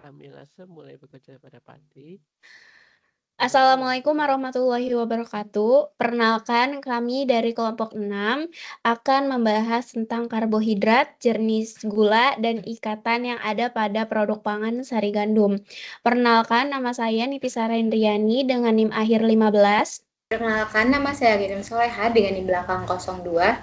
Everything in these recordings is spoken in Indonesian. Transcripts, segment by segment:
amilase mulai bekerja pada pati. Assalamualaikum warahmatullahi wabarakatuh. Perkenalkan, kami dari kelompok 6 akan membahas tentang karbohidrat, jenis gula, dan ikatan yang ada pada produk pangan sari gandum. Perkenalkan, nama saya Nitisara Indriani dengan NIM akhir 15. Perkenalkan, nama saya Ririn Soleha dengan NIM belakang 02.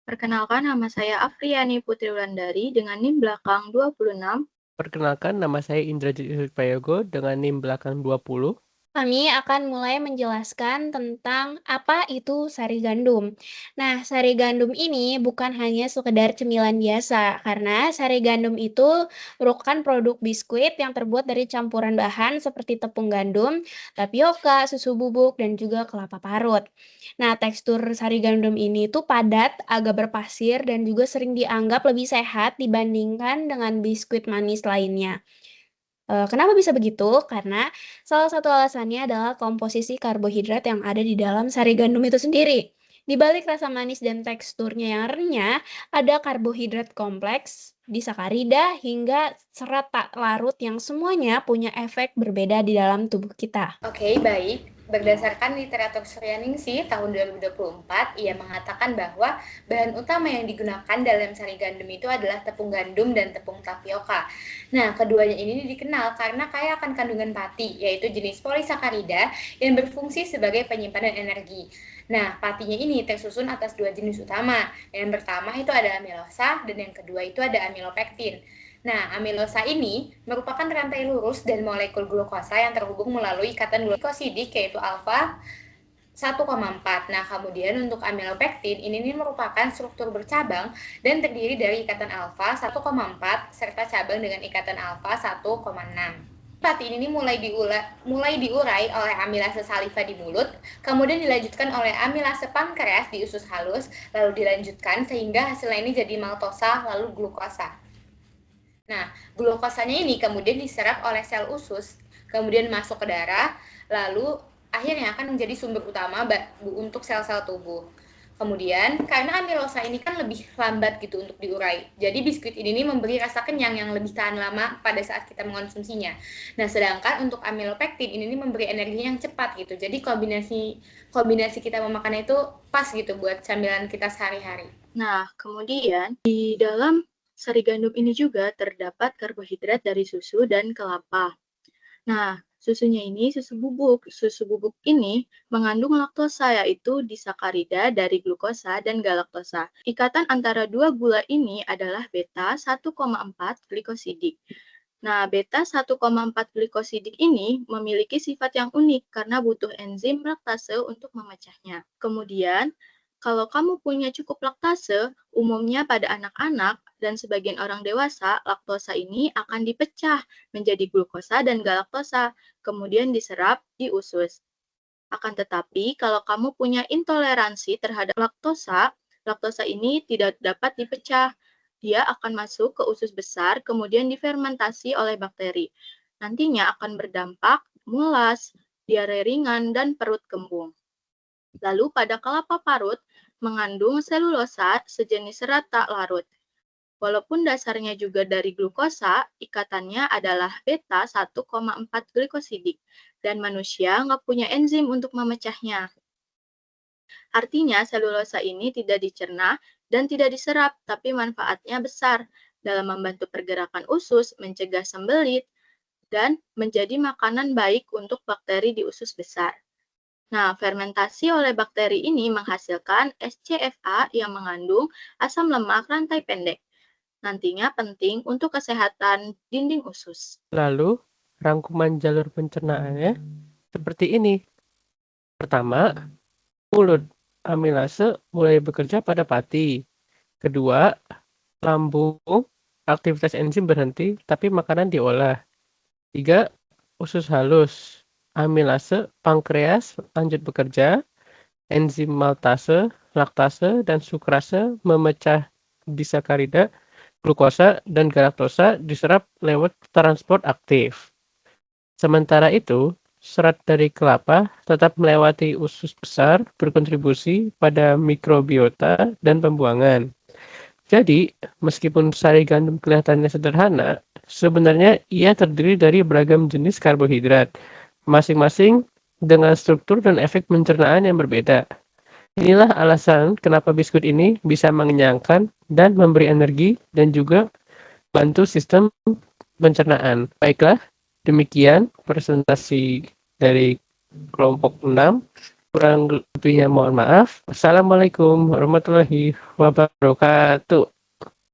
Perkenalkan, nama saya Afriani Putri Wulandari dengan NIM belakang 26. Perkenalkan, nama saya Indrajit Prayogo dengan NIM belakang 20. Kami akan mulai menjelaskan tentang apa itu sari gandum. Nah, sari gandum ini bukan hanya sekedar cemilan biasa, karena sari gandum itu merupakan produk biskuit yang terbuat dari campuran bahan seperti tepung gandum, tapioka, susu bubuk, dan juga kelapa parut. Nah, tekstur sari gandum ini tuh padat, agak berpasir, dan juga sering dianggap lebih sehat dibandingkan dengan biskuit manis lainnya. Kenapa bisa begitu? Karena salah satu alasannya adalah komposisi karbohidrat yang ada di dalam sari gandum itu sendiri. Di balik rasa manis dan teksturnya yang renyah, ada karbohidrat kompleks, disakarida, hingga serat tak larut yang semuanya punya efek berbeda di dalam tubuh kita. Oke, baik. Berdasarkan literatur Suryaningsih tahun 2024, ia mengatakan bahwa bahan utama yang digunakan dalam sari gandum itu adalah tepung gandum dan tepung tapioka. Nah, keduanya ini dikenal karena kaya akan kandungan pati, yaitu jenis polisakarida yang berfungsi sebagai penyimpanan energi. Nah, patinya ini tersusun atas dua jenis utama. Yang pertama itu ada amilosa dan yang kedua itu ada amilopektin. Nah, amilosa ini merupakan rantai lurus dan molekul glukosa yang terhubung melalui ikatan glikosidik yaitu alfa 1,4. Nah, kemudian untuk amilopektin ini merupakan struktur bercabang dan terdiri dari ikatan alfa 1,4 serta cabang dengan ikatan alfa 1,6. Pati ini mulai diurai oleh amilase saliva di mulut, kemudian dilanjutkan oleh amilase pankreas di usus halus, lalu dilanjutkan sehingga hasilnya ini jadi maltosa lalu glukosa. Nah, glukosanya ini kemudian diserap oleh sel usus, kemudian masuk ke darah, lalu akhirnya akan menjadi sumber utama untuk sel-sel tubuh. Kemudian, karena amilosa ini kan lebih lambat gitu untuk diurai, jadi biskuit ini memberi rasa kenyang yang lebih tahan lama pada saat kita mengonsumsinya. Nah, sedangkan untuk amilopektin ini memberi energi yang cepat gitu, jadi kombinasi kita memakannya itu pas gitu buat camilan kita sehari-hari. Nah, kemudian di dalam sari gandum ini juga terdapat karbohidrat dari susu dan kelapa. Nah, susunya ini susu bubuk. Susu bubuk ini mengandung laktosa, yaitu disakarida dari glukosa dan galaktosa. Ikatan antara dua gula ini adalah beta 1,4 glikosidik. Nah, beta 1,4 glikosidik ini memiliki sifat yang unik karena butuh enzim laktase untuk memecahnya. Kemudian, kalau kamu punya cukup laktase, umumnya pada anak-anak dan sebagian orang dewasa, laktosa ini akan dipecah menjadi glukosa dan galaktosa, kemudian diserap di usus. Akan tetapi, kalau kamu punya intoleransi terhadap laktosa, laktosa ini tidak dapat dipecah. Dia akan masuk ke usus besar, kemudian difermentasi oleh bakteri. Nantinya akan berdampak mulas, diare ringan, dan perut kembung. Lalu pada kelapa parut mengandung selulosa sejenis serat tak larut. Walaupun dasarnya juga dari glukosa, ikatannya adalah beta 1,4 glikosidik, dan manusia nggak punya enzim untuk memecahnya. Artinya selulosa ini tidak dicerna dan tidak diserap, tapi manfaatnya besar dalam membantu pergerakan usus, mencegah sembelit, dan menjadi makanan baik untuk bakteri di usus besar. Nah, fermentasi oleh bakteri ini menghasilkan SCFA yang mengandung asam lemak rantai pendek. Nantinya penting untuk kesehatan dinding usus. Lalu, rangkuman jalur pencernaannya seperti ini. Pertama, mulut. Amilase mulai bekerja pada pati. Kedua, lambung. Aktivitas enzim berhenti, tapi makanan diolah. 3. Usus halus. Amilase, pankreas lanjut bekerja. Enzim maltase, laktase, dan sukrase memecah disakarida, glukosa, dan galaktosa diserap lewat transport aktif. Sementara itu, serat dari kelapa tetap melewati usus besar berkontribusi pada mikrobiota dan pembuangan. Jadi, meskipun sari gandum kelihatannya sederhana, sebenarnya ia terdiri dari beragam jenis karbohidrat, masing-masing dengan struktur dan efek pencernaan yang berbeda. Inilah alasan kenapa biskuit ini bisa mengenyangkan dan memberi energi dan juga bantu sistem pencernaan. Baiklah, demikian presentasi dari kelompok 6. Kurang lebihnya mohon maaf. Assalamualaikum warahmatullahi wabarakatuh.